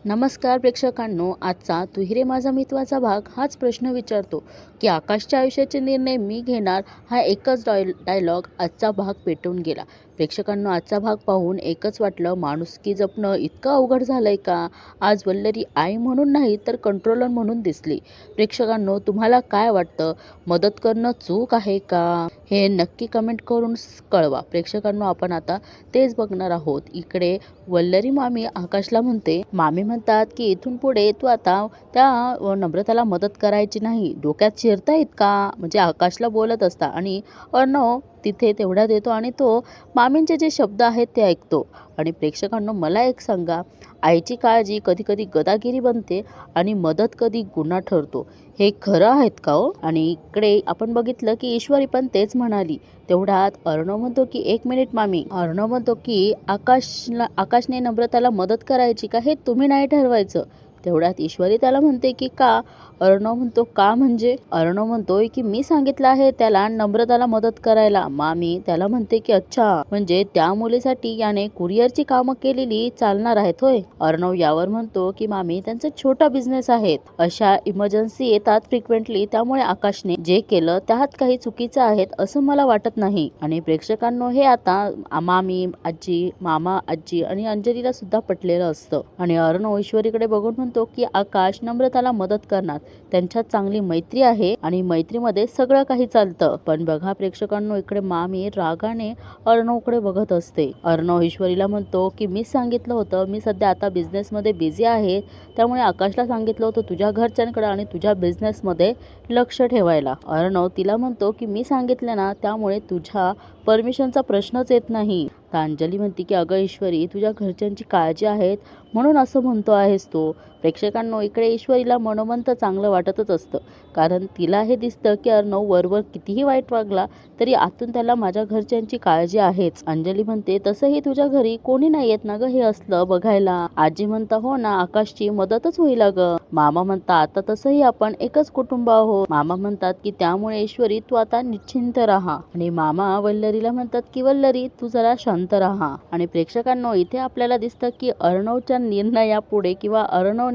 नमस्कार प्रेक्षकांनो, आजचा तू रे माझा मित्वाचा भाग हाच प्रश्न विचारतो की आकाशच्या आयुष्याचे निर्णय मी घेणार. हा एकच डायलॉग आजचा भाग पेटून गेला. प्रेक्षकांनो, आजचा भाग पाहून एकच वाटलं, माणुसकी जपणं इतकं अवघड झालंय का? आज वल्लरी आई म्हणून नाही तर कंट्रोलर म्हणून दिसली. प्रेक्षकांनो, तुम्हाला काय वाटतं? मदत करणं चूक आहे का? हे नक्की कमेंट करून कळवा. प्रेक्षकांनो, आपण आता तेच बघणार आहोत. इकडे वल्लरी मामी आकाशला म्हणते, मामी म्हणतात की इथून पुढे तू आता त्या नम्रताला मदत करायची नाही. डोक्यात शिरतायत का? म्हणजे आकाशला बोलत असता आणि अर्णव तिथे तेवढ्यात येतो आणि तो मामींचे जे शब्द आहेत ते ऐकतो. आणि प्रेक्षकांनो, मला एक सांगा, आईची काळजी कधी कधी गदागिरी बनते आणि मदत कधी गुन्हा ठरतो. हे खरं आहेत का हो? आणि इकडे आपण बघितलं की ईश्वरी पण तेच म्हणाली. तेवढ्यात अर्णव म्हणतो की 1 मिनिट मामी. अर्णव म्हणतो की आकाशने नम्रताला मदत करायची का हे तुम्ही नाही ठरवायचं. तेवढ्यात ईश्वरी त्याला म्हणते की का? अर्णव म्हणतो का म्हणजे? अर्णव म्हणतोय की मी सांगितलं आहे त्याला नम्रताला मदत करायला. मामी त्याला म्हणते की अच्छा, म्हणजे त्या मुलीसाठी याने कुरिअरची कामं केलेली चालणार आहेत होय. अर्णव यावर म्हणतो की मामी, त्यांचा छोटा बिझनेस आहेत, अशा इमर्जन्सी येतात फ्रिक्वेंटली, त्यामुळे आकाशने जे केलं त्यात काही चुकीचं आहेत असं मला वाटत नाही. आणि प्रेक्षकांनो, हे आता मामी, आजी, मामा, आजी आणि अंजलीला सुद्धा पटलेलं असतं. आणि अर्णव ईश्वरीकडे बघून म्हणतो की आकाश नम्रताला मदत करणार, त्यांच्यात चांगली मैत्री आहे आणि मैत्रीमध्ये सगळं काही चालतं. पण बघा प्रेक्षकांनो, इकडे मामी रागाने अर्णवकडे बघत असते. अर्णव ईश्वरीला म्हणतो की मी सांगितलं होतं, मी सध्या आता बिझनेसमध्ये बिझी आहे, त्यामुळे आकाशला सांगितलं होतं तुझ्या घरच्यांकडे आणि तुझ्या बिझनेसमध्ये लक्ष ठेवायला. अर्णव तिला म्हणतो की मी सांगितलं ना, त्यामुळे तुझ्या परमिशनचा प्रश्नच येत नाही. तर अंजली म्हणते की अगं ईश्वरी, तुझ्या घरच्यांची काळजी आहेत म्हणून असं म्हणतो आहेस तू. प्रेक्षकांनो, इकडे ईश्वरीला मनोमन चांगलं वाटतच असतं, कारण तिला हे दिसतं की अर्णव वरवर कितीही वाईट वागला तरी आतून त्याला माझ्या घरच्यांची काळजी आहेच. अंजली म्हणते तसंही तुझ्या घरी कोणी नाही येत ना ग हे असलं बघायला. आजी म्हणता हो ना, आकाशची मदतच होईल ग. मामा म्हणतात आता तसंही आपण एकच कुटुंब आहोत. मामा म्हणतात की त्यामुळे ईश्वरी तू आता निश्चिंत राहा. आणि मामा वल्लरीला म्हणतात की वल्लरी तू जरा शांत राहा. आणि प्रेक्षकांनो, इथे आपल्याला दिसतं की अर्णवच्या निर्णयापुढे किंवा अर्णवने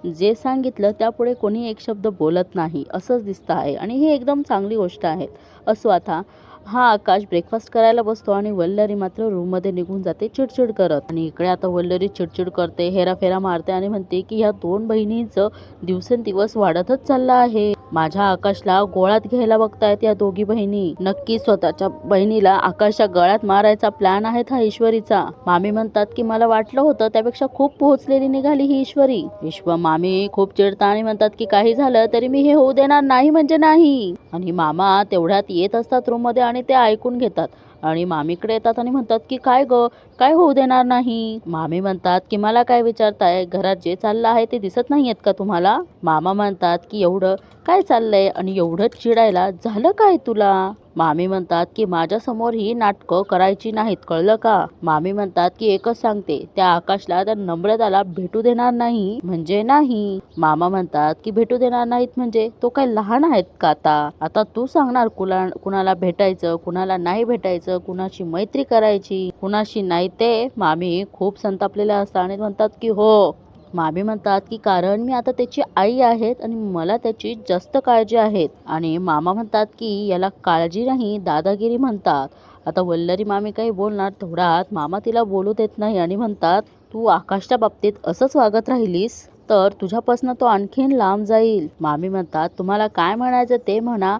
जे सांगितलं त्यापुढे कोणी एक शब्द बोलत नाही असंच दिसतं आहे. आणि ही एकदम चांगली गोष्ट आहे. असो, आता हा आकाश ब्रेकफास्ट करायला बसतो आणि वल्लरी मात्र रूममध्ये निघून जाते चिडचिड करत. आणि इकडे आता वल्लरी चिडचिड करते, हेराफेरा मारते आणि म्हणते की ह्या दोन बहिणींचं दिवसेंदिवस वाढतच चाललं आहे. माझ्या आकाशला गोळ्यात घ्यायला बघतायत या दोघी बहिणी. नक्की स्वतःच्या बहिणीला आकाशच्या गळ्यात मारायचा प्लॅन आहे हा ईश्वरीचा. मामी म्हणतात की मला वाटलं होतं त्यापेक्षा खूप पोहोचलेली निघाली ही ईश्वरी. मामी खूप चिडतात आणि म्हणतात की काही झालं तरी मी हे होऊ देणार नाही म्हणजे नाही. आणि मामा तेवढ्यात येत असतात रूम मध्ये आणि ते ऐकून घेतात आणि मामीकडे येतात आणि म्हणतात की काय ग, काय होऊ देणार नाही? मामी म्हणतात की मला काय विचारताय, घरात जे चाललं आहे ते दिसत नाहीयेत का तुम्हाला? मामा म्हणतात की एवढं काय चाललंय आणि एवढं चिडायला झालं काय तुला? मामी म्हणतात की माझ्या समोर ही नाटकं करायची नाहीत, कळलं का? मामी म्हणतात की एकच सांगते, त्या आकाशला त्या नम्रताला भेटू देणार नाही म्हणजे नाही. मामा म्हणतात की भेटू देणार नाहीत म्हणजे तो काय लहान आहेत का? आता तू सांगणार कुणाला भेटायचं, कुणाला नाही भेटायचं, कुणाशी मैत्री करायची, कुणाशी नाही. ते मामी खूप संतापलेल्या असतात आणि म्हणतात की हो. मामी म्हणतात की कारण मी आता त्याची आई आहेत आणि मला त्याची जास्त काळजी आहे. आणि मामा म्हणतात की याला काळजी नाही दादागिरी म्हणतात. आता वल्लरी मामी काही बोलणार, तेवढ्यात मामा तिला बोलू देत नाही आणि म्हणतात तू आकाशच्या बाबतीत असंच वागत राहिलीस तर तुझ्यापासून तो आणखीन लांब जाईल. मामी म्हणतात तुम्हाला काय म्हणायचं ते म्हणा,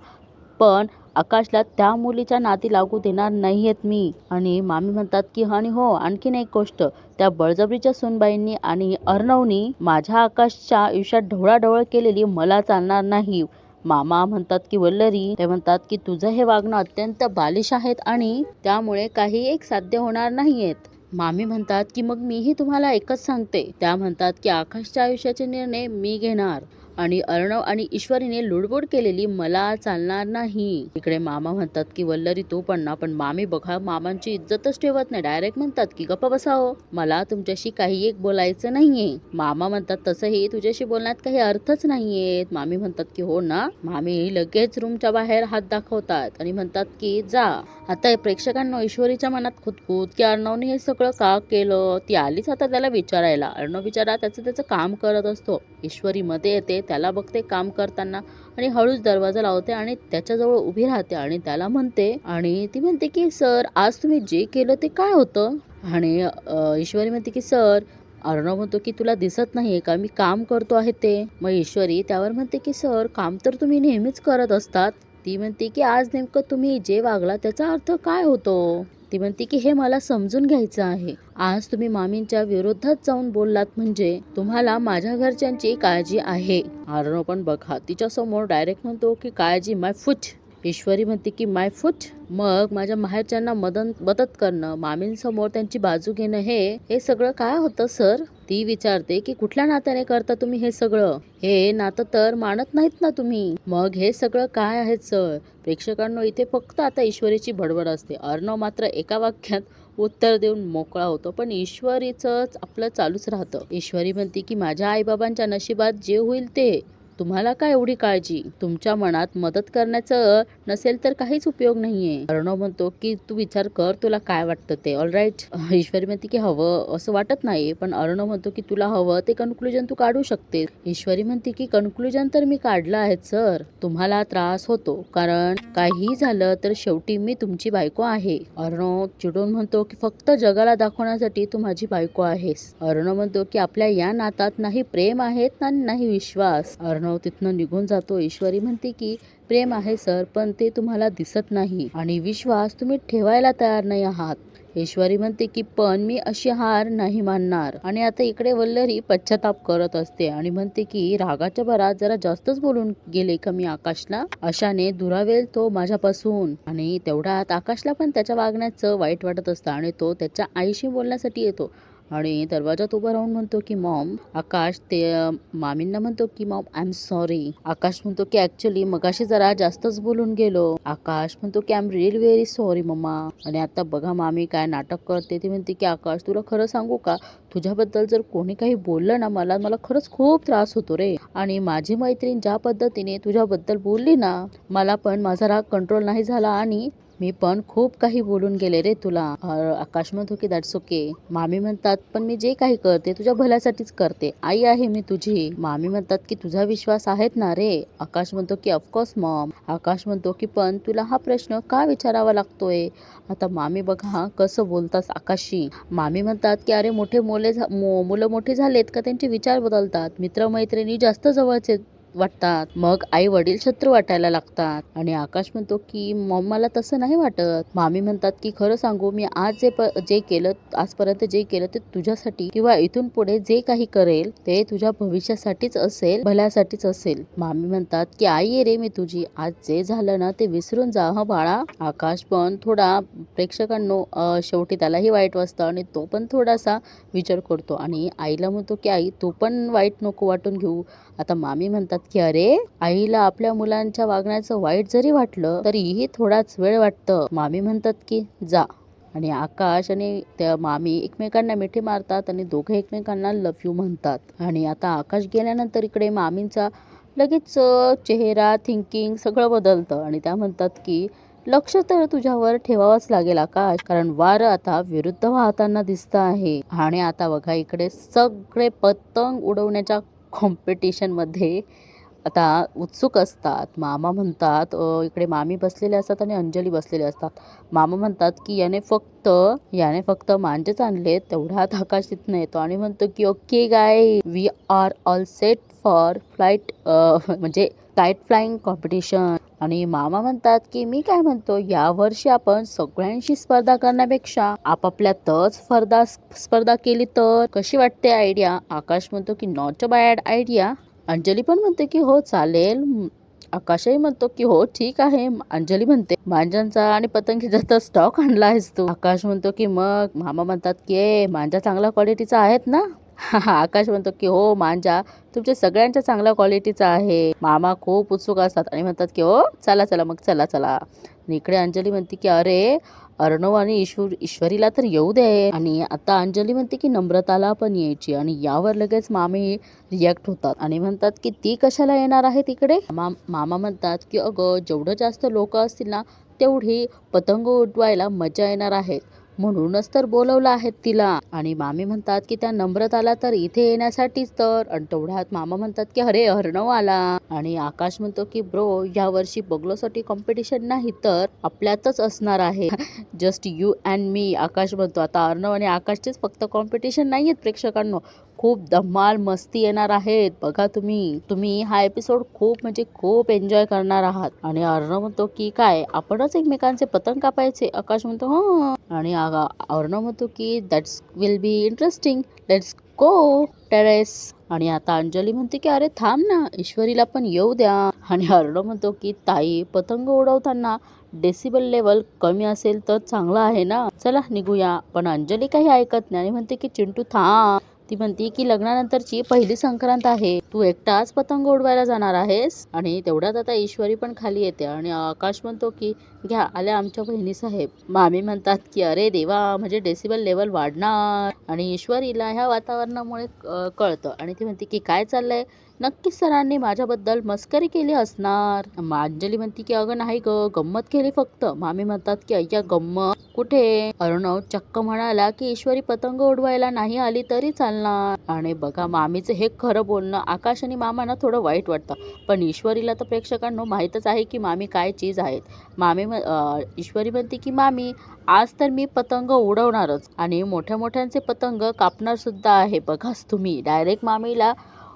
पण आकाशला त्या मुलीच्या नाती लागू देणार नाहीयेत मी. आणि मामी म्हणतात की आणि हो, आणखीन एक गोष्ट, त्या बळजबरीच्या सुनबाईंनी आणि अर्णवनी माझ्या आकाशच्या आयुष्यात ढवळाढवळ केलेली मला चालणार नाही. मामा म्हणतात की वल्लरी, ते म्हणतात की तुझं हे वागणं अत्यंत बालिश आहेत आणि त्यामुळे काही एक साध्य होणार नाहीयेत. मामी म्हणतात की मग मीही तुम्हाला एकच सांगते. त्या म्हणतात की आकाशच्या आयुष्याचे निर्णय मी घेणार आणि अर्णव आणि ईश्वरीने लुडबुड केलेली मला चालणार नाही. इकडे मामा म्हणतात की वल्लरी तू पण ना, पण मामी बघा मामांची इज्जतच ठेवत नाही. डायरेक्ट म्हणतात की गप्पा बसावं, मला तुमच्याशी काही एक बोलायचं नाहीये. मामा म्हणतात तसंही तुझ्याशी बोलण्यात काही अर्थच नाहीये. मामी म्हणतात की हो ना. मामी लगेच रूमच्या बाहेर हात दाखवतात आणि म्हणतात की जा. आता प्रेक्षकांना ईश्वरीच्या मनात खुदखुद की अर्णवने हे सगळं का केलं. ती आलीच आता त्याला विचारायला. अर्णव बिचारा त्याचं काम करत असतो. ईश्वरी मध्ये येते, त्याला बघते काम करताना आणि हळूच दरवाजा लावते आणि त्याच्याजवळ उभी राहते आणि त्याला म्हणते आणि ती म्हणते की सर आज तुम्ही जे केलं ते काय होतं. आणि ईश्वरी म्हणते की सर. अर्णव म्हणतो की तुला दिसत नाहीये का मी काम करतो आहे ते. मग ईश्वरी त्यावर म्हणते की सर काम तर तुम्ही नेहमीच करत असतात. ती म्हणते की आज नेमकं तुम्ही जे वागला त्याचा अर्थ काय होतो. ती म्हणते की हे मला समजून घ्यायचं आहे. आज तुम्ही मामींच्या विरोधात जाऊन बोललात म्हणजे तुम्हाला माझ्या घरच्यांची काळजी आहे. अर्णव पण बघा तिच्या समोर डायरेक्ट म्हणतो की काळजी माय फुट. ईश्वरी म्हणते की माय फुट. मग माझ्या माहेरच्यांना मदत करणं, मामींसमोर त्यांची बाजू घेणं हे सगळं काय होतं सर. ती विचारते की कुठल्या नात्याने करता तुम्ही हे सगळं. हे नातं तर मानत नाहीत ना तुम्ही. मग हे सगळं काय आहे सर. प्रेक्षकांनो इथे फक्त आता ईश्वरीची बडबड असते. अर्णव मात्र एका वाक्यात उत्तर देऊन मोकळा होतो, पण ईश्वरीचं आपलं चालूच राहतं. ईश्वरी म्हणते की माझ्या आईबाबांच्या नशिबात जे होईल ते. तुम्हाला काय एवढी काळजी. तुमच्या मनात मदत करण्याचं नसेल तर काहीच उपयोग नाहीये. अर्णव म्हणतो की तू विचार कर तुला काय वाटतं ते. ऑलराईट. ईश्वरी म्हणते की हवं असं वाटत नाही, पण अर्णव म्हणतो की तुला हवं ते कन्क्लुजन तू काढू शकते. ईश्वरी म्हणते की कन्क्लुजन तर मी काढलं आहे सर. तुम्हाला त्रास होतो कारण काही झालं तर शेवटी मी तुमची बायको आहे. अर्णव चिडून म्हणतो की फक्त जगाला दाखवण्यासाठी तू माझी बायको आहेस. अर्णव म्हणतो की आपल्या या नातात नाही प्रेम आहेत आणि नाही विश्वास. अर्णव तिथनं निघून जातो. ईश्वरी म्हणते की प्रेम आहे सर, पण ते तुम्हाला दिसत नाही आणि विश्वास तुम्ही ठेवायला तयार नाही आहात. ईश्वरी म्हणते की पण मी अशी हार नाही मानणार. आणि आता इकडे वल्लरी पश्चाताप करत असते आणि म्हणते की रागाच्या भरात जरा जास्तच बोलून गेले का मी आकाशला. अशाने दुरावेल तो माझ्यापासून. आणि तेवढ्यात आकाशला पण त्याच्या वागण्याचं वाईट वाटत असतं आणि तो त्याच्या आईशी बोलण्यासाठी येतो आणि दरवाजात उभा राहून म्हणतो की मॉम. आकाश ते मामींना म्हणतो की मॉम आय एम सॉरी. आकाश म्हणतो की ऍक्च्युली मगाशी जरा जास्तच बोलून गेलो. आकाश म्हणतो की I am really very sorry mamma. आणि आता बघा मामी काय नाटक करते. ती म्हणते की आकाश तुला खरं सांगू का, तुझ्याबद्दल जर कोणी काही बोललं ना मला खरंच खूप त्रास होतो रे. आणि माझी मैत्रीण ज्या पद्धतीने तुझ्याबद्दल बोलली ना, मला पण माझा राग कंट्रोल नाही झाला आणि मी पण खूप काही बोलून गेले रे तुला. आकाश म्हणतो की दॅट्स ओके. मामी म्हणतात पण मी जे काही करते तुझ्या भल्यासाठीच करते. आई आहे मी तुझी. मामी म्हणतात की तुझा विश्वास आहेत ना रे. आकाश म्हणतो की ऑफकोर्स मॉम. आकाश म्हणतो की पण तुला हा प्रश्न का विचारावा लागतोय. आता मामी बघा कसं बोलतात आकाशशी. मामी म्हणतात की अरे मुलं मोठे झालेत का त्यांचे विचार बदलतात. मित्रमैत्रिणी जास्त जवळचे वाटतात, मग आई वडील शत्रू वाटायला लागतात. आणि आकाश म्हणतो की मॉम मला तसं नाही वाटत. मामी म्हणतात की खरं सांगू मी आज जे केलं आजपर्यंत जे केलं ते तुझ्यासाठी किंवा इथून पुढे जे काही करेल ते तुझ्या भविष्यासाठीच असेल, भल्यासाठीच असेल. मामी म्हणतात की आई रे मी तुझी. आज जे झालं ना ते विसरून जा हं बाळा. आकाश पण थोडा प्रेक्षकांनो शेवटी त्यालाही वाईट वाटतं आणि तो पण थोडासा विचार करतो आणि आईला म्हणतो की आई तू पण वाईट नको वाटून घेऊ. आता मामी म्हणतात की अरे आईला आपल्या मुलांच्या वागण्याचं वाईट जरी वाटलं तरीही थोडाच वेळ वाटतं. मामी म्हणतात की जा. आणि आकाश आणि त्या मामी एकमेकांना मिठी मारतात आणि दोघे एकमेकांना लव्ह यू म्हणतात. आणि आता आकाश गेल्यानंतर इकडे मामींचा लगेच चेहरा थिंकिंग सगळं बदलतं आणि त्या म्हणतात की लक्ष तर तुझ्यावर ठेवावंच लागेल आकाश, कारण वारं आता विरुद्ध वाहताना दिसत आहे. आणि आता बघा इकडे सगळे पतंग उडवण्याच्या कॉम्पिटिशन मध्ये आता उत्सुक असतात. मामा म्हणतात इकडे मामी बसलेले असतात आणि अंजली बसलेले असतात. मामा म्हणतात की याने फक्त मांजेच आणले. तेवढ्यात आकाश तिथनं येतो आणि म्हणतो की okay guy we are all set for flight म्हणजे काईट फ्लाइंग कॉम्पिटिशन. आणि मामा म्हणतात की मी काय म्हणतो यावर्षी आपण सगळ्यांशी स्पर्धा करण्यापेक्षा आपापल्यातच स्पर्धा केली तर कशी वाटते आयडिया. आकाश म्हणतो की not a bad idea. Anjali पण म्हणते की हो चालेल. आकाशही म्हणतो की हो ठीक आहे. अंजली म्हणते मांजांचा आणि पतंगीचा तर स्टॉक आणला आहेस तू. आकाश म्हणतो की मग. मामा म्हणतात की मांजा चांगल्या क्वालिटीचा आहेत ना. आकाश म्हणतो की हो मांजा, तुमच्या सगळ्यांच्या चांगल्या क्वालिटीचा आहे. मामा खूप उत्सुक असतात आणि म्हणतात की हो चला चला मग चला चला. आणि इकडे अंजली म्हणते की अरे अर्णव आणि ईश्वरीला तर येऊ दे. आणि आता अंजली म्हणते की नम्रताला पण यायची. आणि यावर लगेच मामी रिॲक्ट होतात आणि म्हणतात की ती कशाला येणार आहे तिकडे. मामा म्हणतात की अगं जेवढं जास्त लोक असतील ना तेवढी पतंग उडवायला मजा येणार आहे, म्हणूनच तर बोलवलं आहे तिला. आणि मामी म्हणतात की त्या नम्रताला तर इथे येण्यासाठीच तर. आणि तेवढ्यात मामा म्हणतात की अरे अर्णव आला. आणि आकाश म्हणतो की ब्रो या वर्षी बगलोसाठी कॉम्पिटिशन नाही तर आपल्यातच असणार आहे. जस्ट यू अँड मी. आकाश म्हणतो आता अर्णव आणि आकाशचेच फक्त कॉम्पिटिशन नाहीयेत प्रेक्षकांनो, खूप धमाल मस्ती येणार आहेत. बघा तुम्ही हा एपिसोड खूप म्हणजे खूप एन्जॉय करणार आहात. आणि अर्णव म्हणतो की काय आपणच एकमेकांचे पतंग कापायचे. आकाश म्हणतो हो. आणि अर्णव म्हणतो की that's will be interesting, let's go terrace. आणि आता अंजली म्हणते की अरे थांब ना ईश्वरीला पण येऊ द्या. आणि अर्णव म्हणतो की ताई पतंग उडवताना डेसिबल लेवल कमी असेल तर चांगलं आहे ना, चला निघूया. पण अंजली काही ऐकत नाही आणि म्हणते की चिंटू थांब. ती म्हणते की लग्नानंतरची पहिली संक्रांत आहे, तू एकटाच पतंग उडवायला जाणार आहेस. आणि तेवढ्यात आता ईश्वरी पण खाली येते आणि आकाश म्हणतो की घ्या आल्या आमच्या बहिणी साहेब. मामी म्हणतात की अरे देवा म्हणजे डेसिबल लेवल वाढणार. आणि ईश्वरीला ह्या वातावरणामुळे कळतं आणि ती म्हणते की काय चाललंय, नक्कीच सरांनी माझ्याबद्दल मस्करी केली असणार. अंजली म्हणते की अगं नाही ग, गंमत केली फक्त. मामी म्हणतात की अय्या गंमत कुठे. अर्णव चक्क म्हणाला की ईश्वरी पतंग उडवायला नाही आली तरी चालणार. आणि बघा मामीचं हे खरं बोलणं आकाश आणि मामांना थोडं वाईट वाटतं, पण ईश्वरीला तर प्रेक्षकांनो माहीतच आहे की मामी काय चीज आहेत. ईश्वरी म्हणते की मामी आज तर मी पतंग उडवणारच आणि मोठ्या मोठ्यांचे पतंग कापणार सुद्धा आहे. बघाच तुम्ही डायरेक्ट मामीला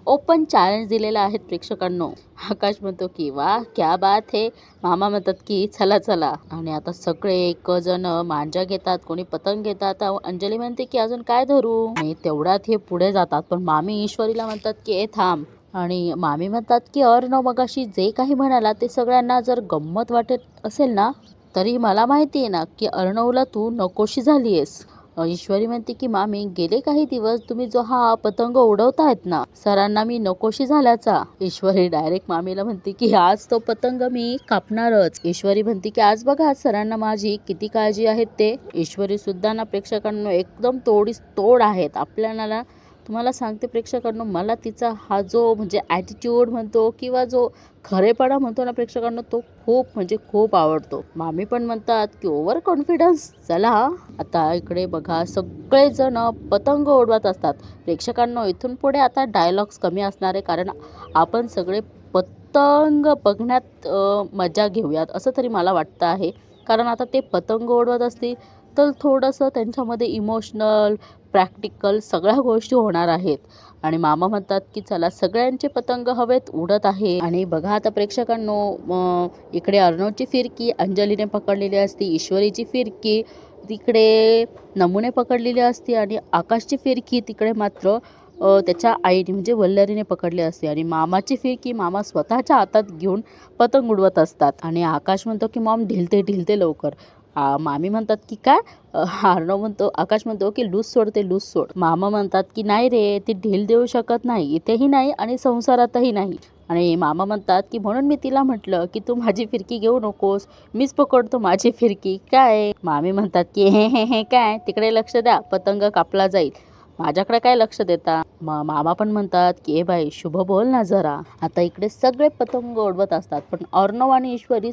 ओपन चॅलेंज दिलेला आहे प्रेक्षकांनो. आकाश म्हणतो की वा क्या बात है. मामा म्हणतात की चला चला. आणि आता सगळे एक जण मांजा घेतात, कोणी पतंग घेतात. अंजली म्हणते की अजून काय धरू. आणि तेवढ्यात हे पुढे जातात, पण मामी ईश्वरीला म्हणतात की ए थांब. आणि मामी म्हणतात की अर्णव मगाशी जे काही म्हणाला ते सगळ्यांना जर गंमत वाटत असेल ना तरी मला माहिती आहे ना की अर्णवला तू नकोशी झाली आहेस. ईश्वरी म्हणते की मामी गेले काही दिवस तुम्ही जो हा पतंग उडवतायत ना सरांना मी नकोशी झाल्याचा. ईश्वरी डायरेक्ट मामीला म्हणते की आज तो पतंग मी कापणारच. ईश्वरी म्हणते की आज बघा सरांना माझी किती काळजी आहे ते. ईश्वरी सुद्धा ना प्रेक्षकांना एकदम तोडीस तोड आहेत. आपल्याला तुम्हाला सांगते प्रेक्षकांनो, मला तिचा हा जो म्हणजे ॲटिट्यूड म्हणतो किंवा जो खरेपणा म्हणतो ना प्रेक्षकांना, तो खूप म्हणजे खूप आवडतो. मामी पण म्हणतात की ओव्हर कॉन्फिडन्स. चला आता इकडे बघा सगळेजण पतंग उडवत असतात. प्रेक्षकांनो इथून पुढे आता डायलॉग्स कमी असणार आहे, कारण आपण सगळे पतंग बघण्यात मजा घेऊयात असं तरी मला वाटतं आहे. कारण आता ते पतंग उडवत असतील तर थोडंसं त्यांच्यामध्ये इमोशनल प्रॅक्टिकल सगळ्या गोष्टी होणार आहेत. आणि मामा म्हणतात की चला सगळ्यांचे पतंग हवेत उडत आहे. आणि बघा आता प्रेक्षकांनो इकडे अर्णवची फिरकी अंजलीने पकडलेली असती, ईश्वरीची फिरकी तिकडे नमुने पकडलेली असते आणि आकाशची फिरकी तिकडे मात्र त्याच्या आईने म्हणजे वल्लरीने पकडली असते. आणि मामाची फिरकी मामा स्वतःच्या हातात घेऊन पतंग उडवत असतात. आणि आकाश म्हणतो की मॉम ढिलते ढिलते लवकर. मामी म्हणतात की काय. अर्णव म्हणतो आकाश म्हणतो की लूज सोड ते लूज सोड. मामा म्हणतात की नाही रे ती ढील देऊ शकत नाही, इथेही नाही आणि संसारातही नाही. आणि मामा म्हणतात की म्हणून मी तिला म्हटलं की तू माझी फिरकी घेऊ नकोस, मीच पकडतो माझी फिरकी. काय. मामी म्हणतात की हे काय तिकडे लक्ष द्या, पतंग कापला जाईल, माझ्याकडे काय लक्ष देता. मामा पण म्हणतात की ए बाई शुभ बोल ना जरा. आता इकडे सगळे पतंग उडवत असतात, पण अर्णव आणि ईश्वरी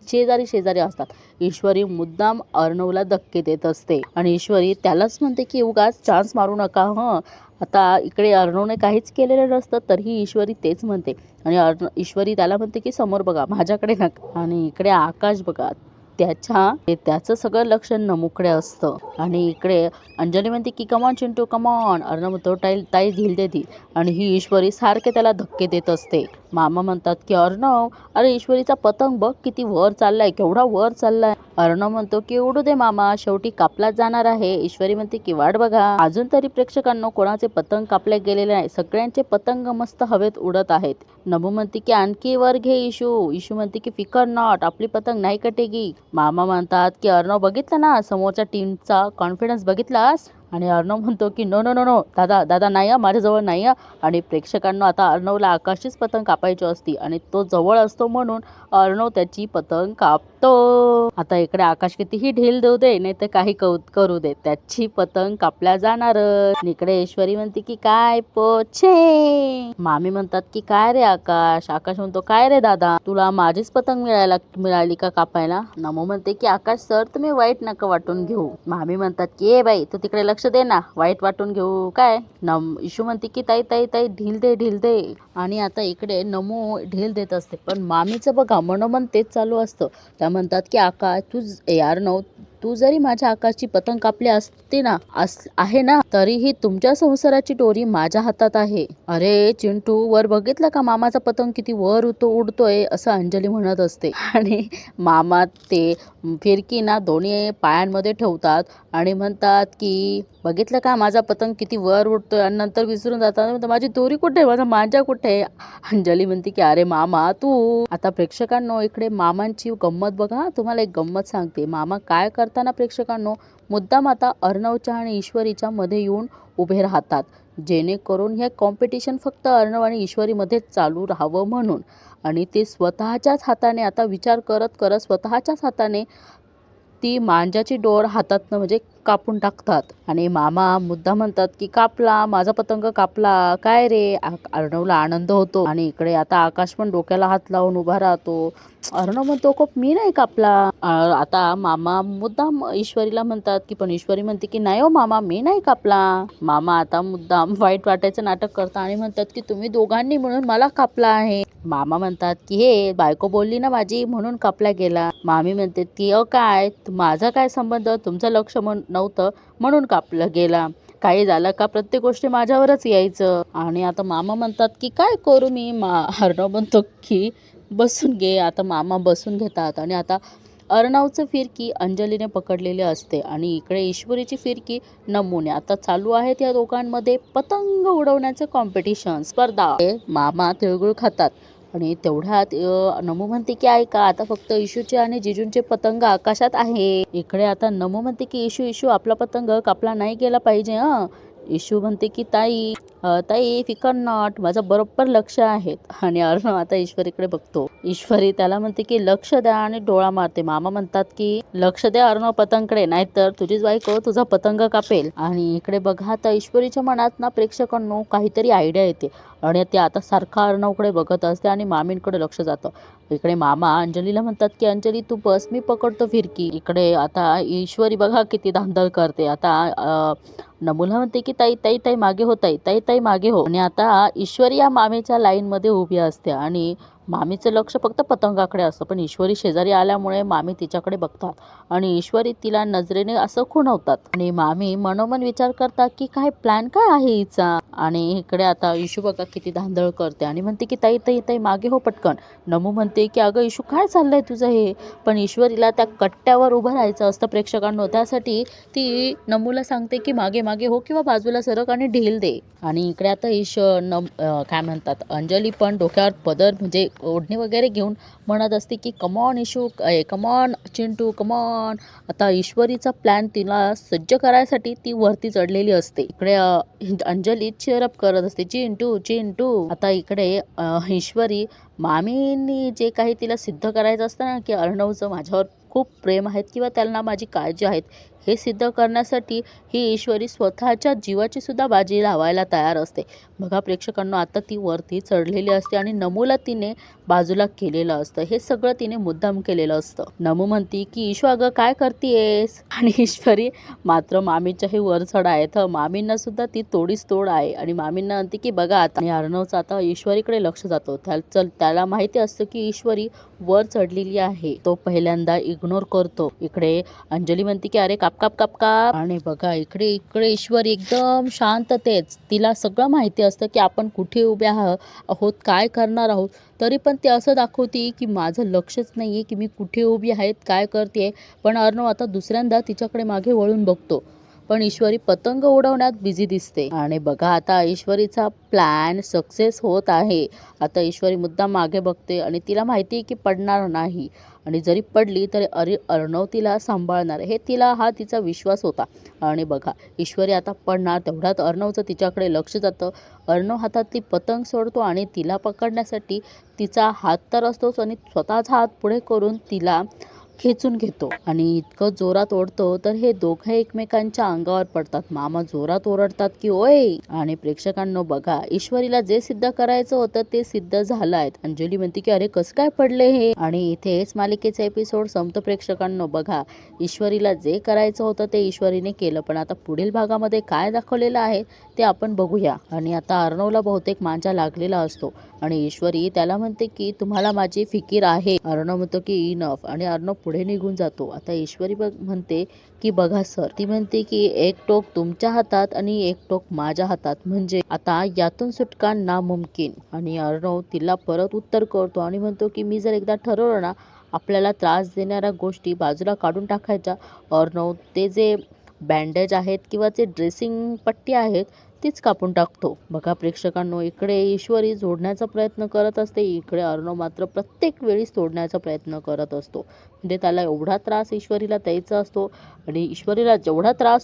शेजारी शेजारी असतात. ईश्वरी मुद्दाम अर्णवला धक्के देत असते आणि ईश्वरी त्यालाच म्हणते की उगाच चान्स मारू नका आता इकडे अर्णवने काहीच केलेलं नसतं तरीही ईश्वरी तेच म्हणते. आणि ईश्वरी त्याला म्हणते की समोर बघा माझ्याकडे नका. आणि इकडे आकाश बघा त्याचं सगळं लक्ष नमुकडे असतं. आणि इकडे अंजली म्हणते की कमॉन चिंटू कमॉन. अर्णव म्हणतो ताई ढील दे ती. आणि ही ईश्वरी सारखे त्याला धक्के देत असते. मामा म्हणतात की अर्णव अरे ईश्वरीचा पतंग बघ किती वर चाललाय, केवढा वर चाललाय. अर्णव म्हणतो की उडू दे मामा, शेवटी कापलाच जाणार आहे. ईश्वरी म्हणते की वाट बघा. अजून तरी प्रेक्षकांना कोणाचे पतंग कापले गेलेले नाही, सगळ्यांचे पतंग मस्त हवेत उडत आहेत. नभू म्हणते की आणखी वर घे इशू म्हणते की फिकर नॉट, आपली पतंग नाही कटेगी. मामा म्हणतात की अर्णव बघितलं ना समोरच्या टीमचा कॉन्फिडन्स बघितलास. आणि अर्णव म्हणतो की नो नो नो नो दादा दादा नाही हं, माझ्याजवळ नाही हं. आणि प्रेक्षकांना आता अर्णवला आकाशचीच पतंग कापायची असती आणि तो जवळ असतो म्हणून अर्णव त्याची पतंग कापतो. आता इकडे आकाश कितीही ढील देऊ दे नाही तर काही करू दे त्याची पतंग कापल्या जाणारच. आणि इकडे ईश्वरी म्हणते की काय पोछे. मामी म्हणतात की काय रे आकाश. आकाश म्हणतो काय रे दादा तुला माझीच पतंग मिळाली का कापायला. नमो म्हणते की आकाश सर तुम्ही वाईट नका वाटून घेऊ. मामी म्हणतात की ए बाई तू तिकडे लक्ष दे ना वाईट वाटून घेऊ काय. इशू म्हणते की ताई ताई ताई ढील दे. आणि आता इकडे नमो ढील देत असते पण मामीचं बघा मनोमन तेच चालू असतं. त्या म्हणतात की आकाश तू यार तू जरी माझ्या आकाशची पतंग कापली असते ना आहे ना तरीही तुमच्या संसाराची दोरी माझ्या हातात आहे. अरे चिंटू वर बघितलं का मामाचा पतंग किती वर उडतोय असं अंजली म्हणत असते. आणि मामा ते फिरकी ना दोन्ही पायांमध्ये ठेवतात आणि म्हणतात की बघितलं का माझा पतंग किती वर उडतोय आणि नंतर विसरून जातात माझी दोरी कुठे माझा मांजा कुठे. अंजली म्हणते की अरे मामा तू. आता प्रेक्षकांनो इकडे मामांची गंमत बघा. तुम्हाला एक गंमत सांगते. मामा काय करताना प्रेक्षकांनो मुद्दाम आता अर्णवच्या आणि ईश्वरीच्या मध्ये येऊन उभे राहतात जेणेकरून हे कॉम्पिटिशन फक्त अर्णव आणि ईश्वरीमध्येच चालू राहावं म्हणून. आणि ते स्वतःच्याच हाताने आता विचार करत स्वतःच्याच हाताने ती मांजाची डोर हातातनं म्हणजे कापून टाकतात. आणि मामा मुद्दा म्हणतात की कापला माझा पतंग कापला काय रे. अर्णवला आनंद होतो आणि इकडे आता आकाश पण डोक्याला हात लावून उभा राहतो. अर्णव म्हणतो खूप मी नाही कापला. आता मामा मुद्दाम ईश्वरीला म्हणतात की पण ईश्वरी म्हणते की नाही हो मामा मी नाही कापला. मामा आता मुद्दाम वाईट वाटायचं नाटक करतात आणि म्हणतात की तुम्ही दोघांनी म्हणून मला कापला आहे. मामा म्हणतात की हे बायको बोलली ना माझी म्हणून कापला गेला. मामी म्हणते की काय माझा काय संबंध तुमचं लक्ष नव्हतं म्हणून कापलं गेला. काही झालं का प्रत्येक गोष्टी माझ्यावरच यायचं. आणि आता मामा म्हणतात की काय करू मी. अर्णव म्हणतो की बसून घे. आता मामा बसून घेतात आणि आता अर्णवचं फिरकी अंजलीने पकडलेली असते आणि इकडे ईश्वरीची फिरकी नमूने. आता चालू आहेत या दोघांमध्ये पतंग उडवण्याचे कॉम्पिटिशन स्पर्धा. मामा तिळगुळ खातात आणि तेवढ्यात नमू म्हणते की ऐका आता फक्त इशूचे आणि जिजूंचे पतंग आकाशात आहे. इकडे आता नमू म्हणते की इशू आपला पतंग कापला नाही गेला पाहिजे हं. इशू म्हणते की ताई फिकर नॉट माझं बरोबर लक्ष आहे. आणि अर्णव आता ईश्वरीकडे बघतो. ईश्वरी त्याला म्हणते की लक्ष द्या आणि डोळा मारते. मामा म्हणतात की लक्ष द्या अर्णव पतंगकडे नाहीतर तुझीच बायको तुझा पतंग कापेल. आणि इकडे बघा आता ईश्वरीच्या मनात ना प्रेक्षकांनो काहीतरी आयडिया येते आणि ते आता सारखा अर्णवकडे बघत असते आणि मामींकडे लक्ष जातं. इकडे मामा अंजलीला म्हणतात की अंजली तू बस मी पकडतो फिरकी. इकडे आता ईश्वरी बघा किती धांदल करते. आता नमुला म्हणते की ताई ताई ताई मागे हो ताई ताई ताई मागे हो. आणि आता ईश्वरी या मामीच्या लाईन मध्ये उभी असते आणि मामीचं लक्ष फक्त पतंगाकडे असतं पण ईश्वरी शेजारी आल्यामुळे मामी तिच्याकडे बघतात आणि ईश्वरी तिला नजरेने असं खुणवतात. आणि मामी मनोमन विचार करतात की काय प्लॅन काय आहे हिचा. आणि इकडे आता इशू बघा किती धांदळ करते आणि म्हणते की ताई ताई ताई मागे हो पटकन. नमू म्हणते की अगं इशू काय चाललंय तुझं हे. पण ईश्वरीला त्या कट्ट्यावर उभं राहायचं असतं प्रेक्षकांनो. त्यासाठी ती नमूला सांगते की मागे मागे हो किंवा बाजूला सरक आणि ढील दे. आणि इकडे आता काय म्हणतात अंजली पण डोक्यावर पदर म्हणजे ओढणी वगैरे घेऊन म्हणत असते की come on issue come on Chintu come on. आता ईश्वरीचा प्लॅन तिला सज्ज करायसाठी ती वरती चढलेली असते. इकडे अंजली चेअरअप करत असते चिंटू चिंटू. आता इकडे ईश्वरी मामींनी जे काही तिला सिद्ध करायचं असतं ना की अर्णवचं माझ्यावर खूप प्रेम आहेत किंवा त्यांना माझी काळजी आहेत हे सिद्ध करण्यासाठी ही ईश्वरी स्वतःच्या जीवाची सुद्धा बाजी लावायला तयार असते. बघा प्रेक्षकांना आता ती वरती चढलेली असते आणि नमूला तिने बाजूला केलेलं असतं. हे सगळं तिने मुद्दाम केलेलं असतं. नमू म्हणती की ईशू अगं काय करतेस. आणि ईश्वरी मात्र मामीच्याही वर चढ आहेत. मामींना सुद्धा ती तोडीस तोड आहे आणि मामींना म्हणते की बघा आता. आणि अर्णवचं आता ईश्वरीकडे लक्ष जातो. त्याला माहिती असतं की ईश्वरी वर चढलेली आहे. तो पहिल्यांदा इग्नोर करतो. इकडे अंजली म्हणते की अरे काप काप काप काप. आणि बघा इकडे ईश्वरी एकदम शांततेच तिला सगळं माहिती असतं की आपण कुठे उभे आहोत काय करणार आहोत तरी पण ते असं दाखवते की माझं लक्षच नाही आहे की मी कुठे उभी आहेत काय करते. पण अर्णव आता दुसऱ्यांदा तिच्याकडे मागे वळून बघतो. पण ईश्वरी पतंग उडवण्यात बिझी दिसते. आणि बघा आता ईश्वरीचा प्लॅन सक्सेस होत आहे. आता ईश्वरी मुद्दाम मागे बघते आणि तिला माहिती आहे की पडणार नाही आणि जरी पडली तरी अर्णव तिला सांभाळणार हे हा तिचा विश्वास होता. आणि बघा ईश्वरी आता पडणार तेवढ्यात अर्णवचं तिच्याकडे लक्ष जातं. अर्णव हातातली पतंग सोडतो आणि तिला पकडण्यासाठी तिचा हात तर असतोच आणि स्वतःचा हात पुढे करून तिला खेचून घेतो आणि इतकं जोरात ओढतो तर हे दोघे एकमेकांच्या अंगावर पडतात. मामा जोरात ओरडतात की ओय. आणि प्रेक्षकांनो बघा ईश्वरीला जे सिद्ध करायचं होतं ते सिद्ध झालं आहे. अंजली म्हणते की अरे कसं काय पडले हे. आणि इथेच मालिकेचा एपिसोड संपतो. प्रेक्षकांनो बघा ईश्वरीला जे करायचं होतं ते ईश्वरीने केलं, पण आता पुढील भागामध्ये काय दाखवलेलं आहे ते आपण बघूया. आणि आता अर्णवला बहुतेक मांजा लागलेला असतो आणि ईश्वरी त्याला म्हणते की तुम्हाला माझी फिकीर आहे. अर्णव म्हणतो की इनफ आणि अर्णव पुढे निघून जातो. आता ईश्वरी म्हणते की बघा सर, ती म्हणते की एक टोक तुमच्या हातात आणि एक टोक माझ्या हातात, म्हणजे आता यातून सुटका नामुमकिन. आणि अर्णव तिला परत उत्तर करतो आणि म्हणतो की मी जर एकदा ठरवलं ना आपल्याला त्रास देणाऱ्या गोष्टी बाजूला काढून टाकायच्या. अर्णव ते जे बँडेज आहेत किंवा जे ड्रेसिंग पट्टी आहेत तीच कापून टाकतो. बघा प्रेक्षकांनो इकडे ईश्वरी जोडण्याचा प्रयत्न करत असते, इकडे अर्णव मात्र प्रत्येक वेळी तोडण्याचा प्रयत्न करत असतो. म्हणजे त्याला एवढा त्रास ईश्वरीला द्यायचा असतो आणि ईश्वरीला जेवढा त्रास